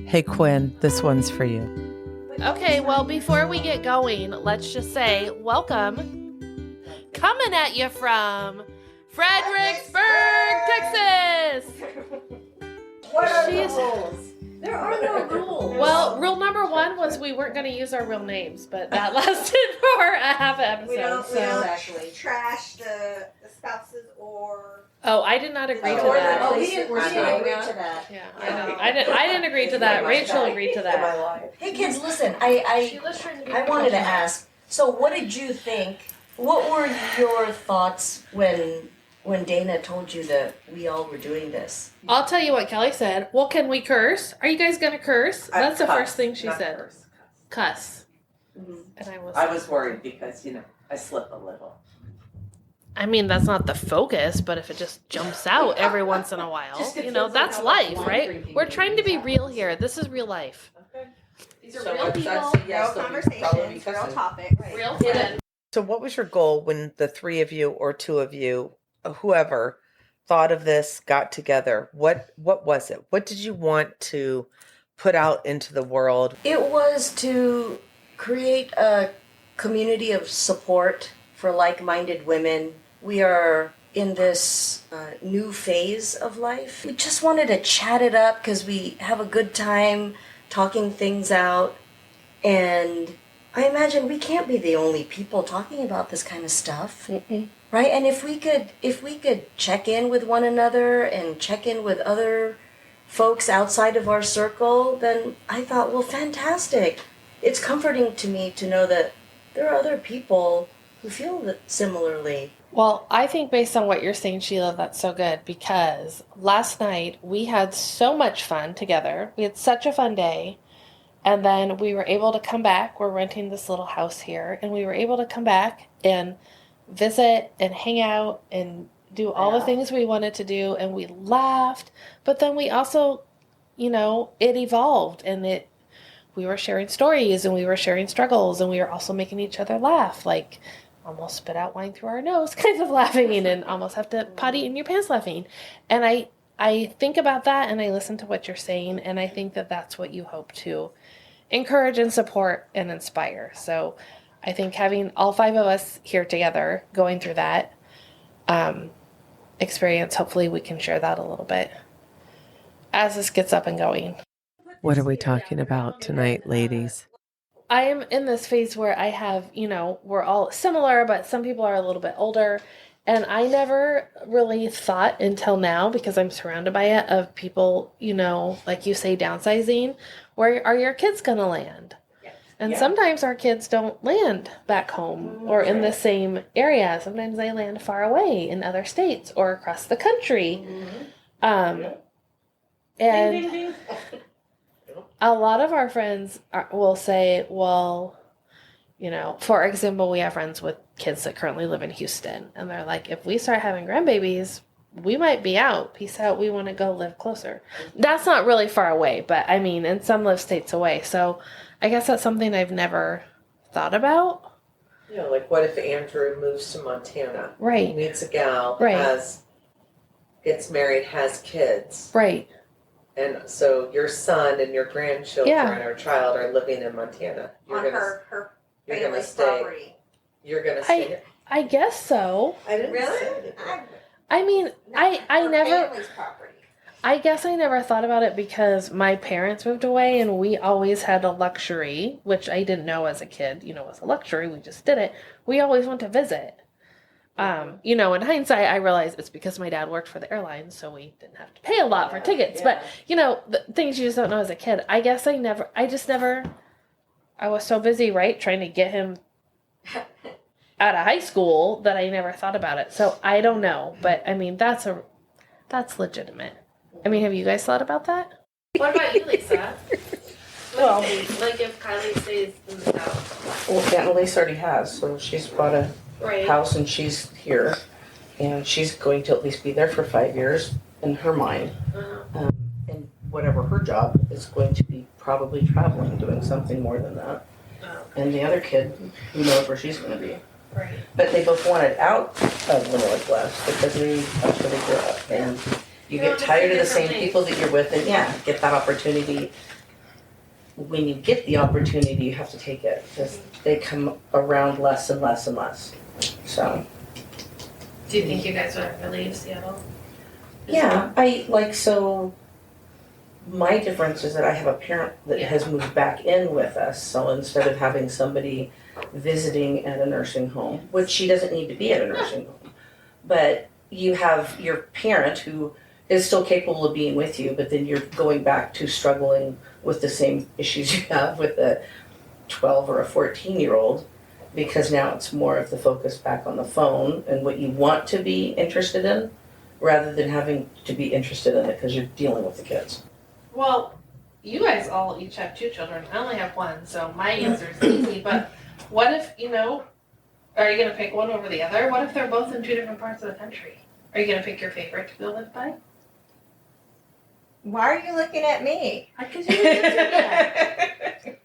Hey, Quinn, this one's for you. Okay, well, before we get going, let's just say welcome. Coming at you from Fredericksburg, Texas. What are She's- the rules? There are no rules. Well, rule number one was we weren't going to use our real names, but that lasted for a half an episode. We don't Exactly. trash the spouses or. Oh, I did not agree to Or that. the- we didn't agree to that. Yeah, I didn't agree to that. Rachel agreed to that. Hey kids, listen, I wanted to ask, so what did you think, what were your thoughts when Dana told you that we all were doing this? I'll tell you what Kelly said. Well, can we curse? Are you guys going to curse? That's the first thing she said. Cuss. Mm-hmm. And I was worried because, I slip a little. I mean, that's not the focus, but if it just jumps out every once in a while, that's life, right? We're trying to be real here. This is real life. Okay. These are real people, Real conversations, real topics. real friends. So, what was your goal when the three of you or two of you, whoever, thought of this, got together? What was it? What did you want to put out into the world? It was to create a community of support for like-minded women. We are in this new phase of life. We just wanted to chat it up because we have a good time talking things out. And I imagine we can't be the only people talking about this kind of stuff. Mm-mm. Right? And if we could check in with one another and check in with other folks outside of our circle, then I thought, well, fantastic. It's comforting to me to know that there are other people who feel similarly. Well, I think based on what you're saying, Sheila, that's so good because last night we had so much fun together. We had such a fun day. And then we were able to come back. We're renting this little house here. And we were able to come back and visit and hang out and do all the things we wanted to do. And we laughed. But then we also, it evolved. And we were sharing stories and we were sharing struggles. And we were also making each other laugh. Like almost spit out wine through our nose kind of laughing and almost have to potty in your pants laughing. And I think about that and I listen to what you're saying. And I think that that's what you hope to encourage and support and inspire. So I think having all five of us here together going through that experience, hopefully we can share that a little bit as this gets up and going. What are we talking about tonight, ladies? I am in this phase where I have, we're all similar, but some people are a little bit older. And I never really thought until now, because I'm surrounded by it, of people, like you say, downsizing. Where are your kids going to land? And sometimes our kids don't land back home or in the same area. Sometimes they land far away in other states or across the country. And a lot of our friends will say, well, for example, we have friends with kids that currently live in Houston. And they're like, if we start having grandbabies, we might be out. Peace out. We want to go live closer. That's not really far away, but I mean, and some live states away. So I guess that's something I've never thought about. Like what if Andrew moves to Montana? Right. Meets a gal, Right. gets married, has kids. Right. And so your son and your grandchildren or child are living in Montana. On her you're gonna family's stay. property. You're going to stay here. I guess so. I didn't Really? say anything. I mean, I Her never... family's property. I guess I never thought about it because my parents moved away and we always had a luxury, which I didn't know as a kid, was a luxury. We just did it. We always went to visit. In hindsight, I realized it's because my dad worked for the airlines, so we didn't have to pay a lot for tickets. But, the things you just don't know as a kid. I guess I was so busy, right, trying to get him out of high school that I never thought about it. So I don't know. But, I mean, that's legitimate. I mean, have you guys thought about that? What about you, Lisa? Well, like if Kylie stays in the South. Aunt Elise already has, so she's bought a house and she's here. And she's going to at least be there for 5 years in her mind. Uh-huh. And whatever her job is going to be probably traveling, doing something more than that. Oh. And the other kid, who knows where she's going to be. Right. But they both wanted out of the Northwest because that's where they grew up. And you get tired of the same people that you're with and get that opportunity when you get the opportunity, you have to take it because they come around less and less and less. So. Do you think you guys would ever leave Seattle? Yeah, my difference is that I have a parent that has moved back in with us. So instead of having somebody visiting at a nursing home, which she doesn't need to be at a nursing home, but you have your parent who is still capable of being with you, but then you're going back to struggling with the same issues you have with a 12 or a 14-year-old, because now it's more of the focus back on the phone and what you want to be interested in, rather than having to be interested in it because you're dealing with the kids. Well, you guys all each have 2 children. I only have 1, so my answer is easy. But what if, are you going to pick one over the other? What if they're both in 2 different parts of the country? Are you going to pick your favorite to go live by? Why are you looking at me? Because you didn't answer yet.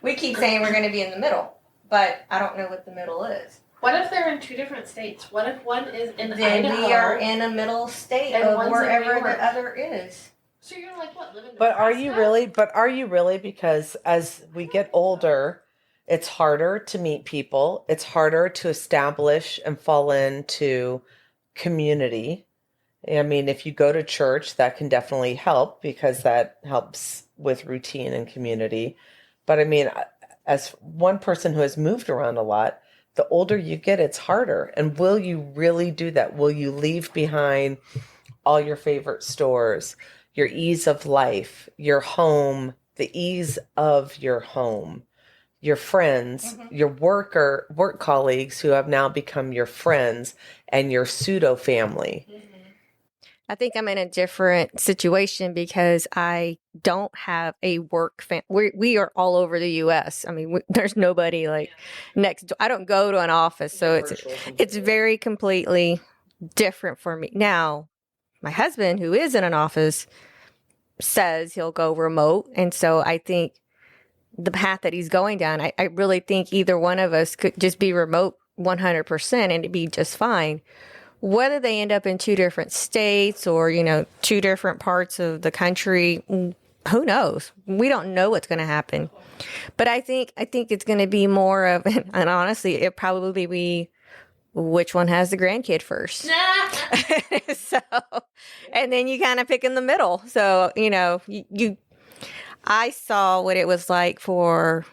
We keep saying we're going to be in the middle, but I don't know what the middle is. What if they're in 2 different states? What if one is in Then Idaho? we are in a middle state and of one's in wherever New York. the other is. So you're like, what, live in But are you Nebraska? really? But are you really? Because as we get older, it's harder to meet people. It's harder to establish and fall into community. I mean, if you go to church, that can definitely help because that helps with routine and community. But I mean, as one person who has moved around a lot, the older you get, it's harder. And will you really do that? Will you leave behind all your favorite stores, your ease of life, your home, the ease of your home, your friends, your work colleagues who have now become your friends and your pseudo family? I think I'm in a different situation because I don't have a work we are all over the U.S. I mean, there's nobody next door. I don't go to an office, so it's very completely different for me. Now, my husband, who is in an office, says he'll go remote. And so I think the path that he's going down, I really think either one of us could just be remote 100% and it'd be just fine. Whether they end up in 2 different states or, 2 different parts of the country, who knows? We don't know what's going to happen. But I think it's going to be more of, and honestly, it probably be which one has the grandkid first. So, and then you kind of pick in the middle. So, I saw what it was like for,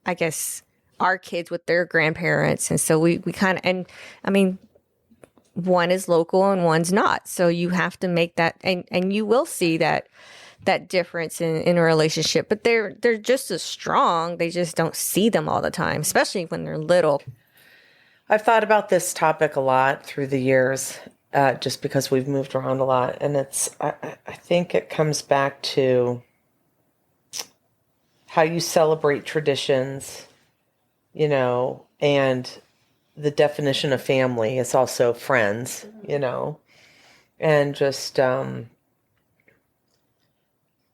I guess, our kids with their grandparents. And so we kind of, and I mean, one is local and one's not. So you have to make that, and you will see that difference in a relationship, but they're just as strong. They just don't see them all the time, especially when they're little. I've thought about this topic a lot through the years, just because we've moved around a lot. And I think it comes back to how you celebrate traditions, and the definition of family is also friends, and just and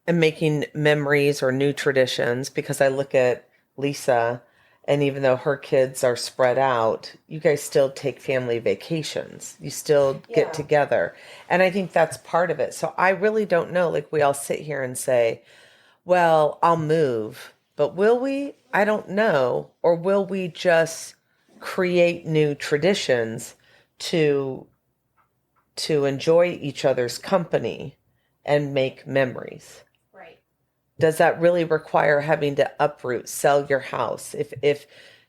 making memories or new traditions. Because I look at Lisa, and even though her kids are spread out, you guys still take family vacations. You still get together. And I think that's part of it. So I really don't know. Like, we all sit here and say, well, I'll move, but will we? I don't know. Or will we just create new traditions to enjoy each other's company and make memories? Right. Does that really require having to uproot, sell your house? If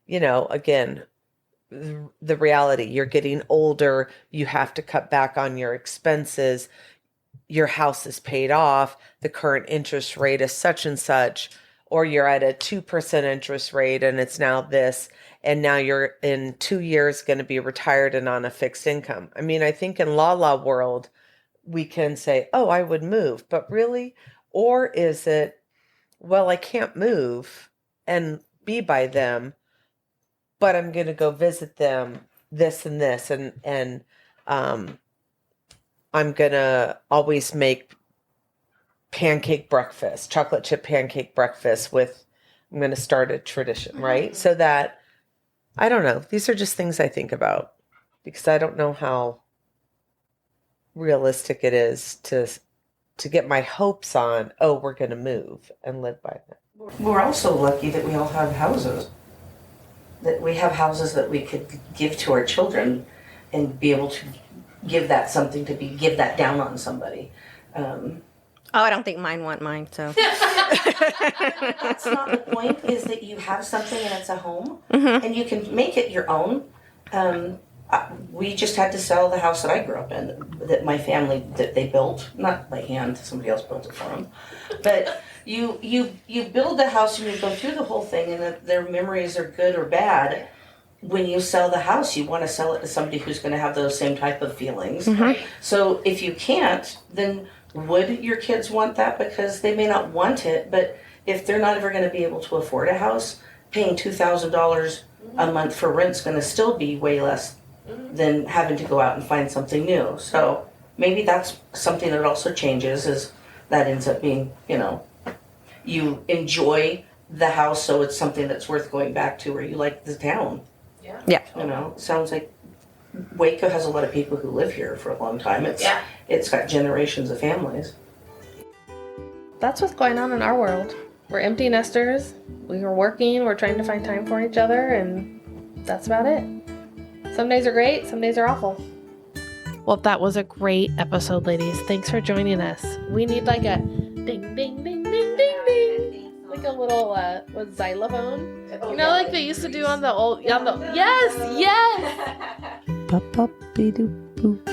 again, the reality, you're getting older, you have to cut back on your expenses, your house is paid off, the current interest rate is such and such, or you're at a 2% interest rate and it's now this, and now you're in 2 years going to be retired and on a fixed income. I mean, I think in la world, we can say, oh, I would move, but really? Or is it, well, I can't move and be by them, but I'm going to go visit them, this and this, and I'm going to always make pancake breakfast, chocolate chip pancake breakfast I'm going to start a tradition, right? So that, I don't know. These are just things I think about because I don't know how realistic it is to to get my hopes on, oh, we're going to move and live by them. We're also lucky that we all have houses. That we have houses that we could give to our children and be able to give that something to give that down on somebody. I don't think mine want mine, so. That's not the point, is that you have something and it's a home, and you can make it your own. We just had to sell the house that I grew up in, that my family, that they built, not by hand, somebody else built it for them. But you build the house and you go through the whole thing, and their memories are good or bad. When you sell the house, you want to sell it to somebody who's going to have those same type of feelings. So if you can't, then would your kids want that? Because they may not want it, but if they're not ever going to be able to afford a house, paying $2,000 a month for rent's going to still be way less than having to go out and find something new. So maybe that's something that also changes, is that ends up being, you enjoy the house, so it's something that's worth going back to, or you like the town. Yeah. Sounds like Waco has a lot of people who live here for a long time. It's got generations of families. That's what's going on in our world. We're empty nesters. We are working. We're trying to find time for each other, and that's about it. Some days are great. Some days are awful. Well, that was a great episode, ladies. Thanks for joining us. We need like a ding, ding, ding, ding, ding, ding. Like a little, xylophone. Like they used to do on the old, yes. Ba-ba-be-doo-boop.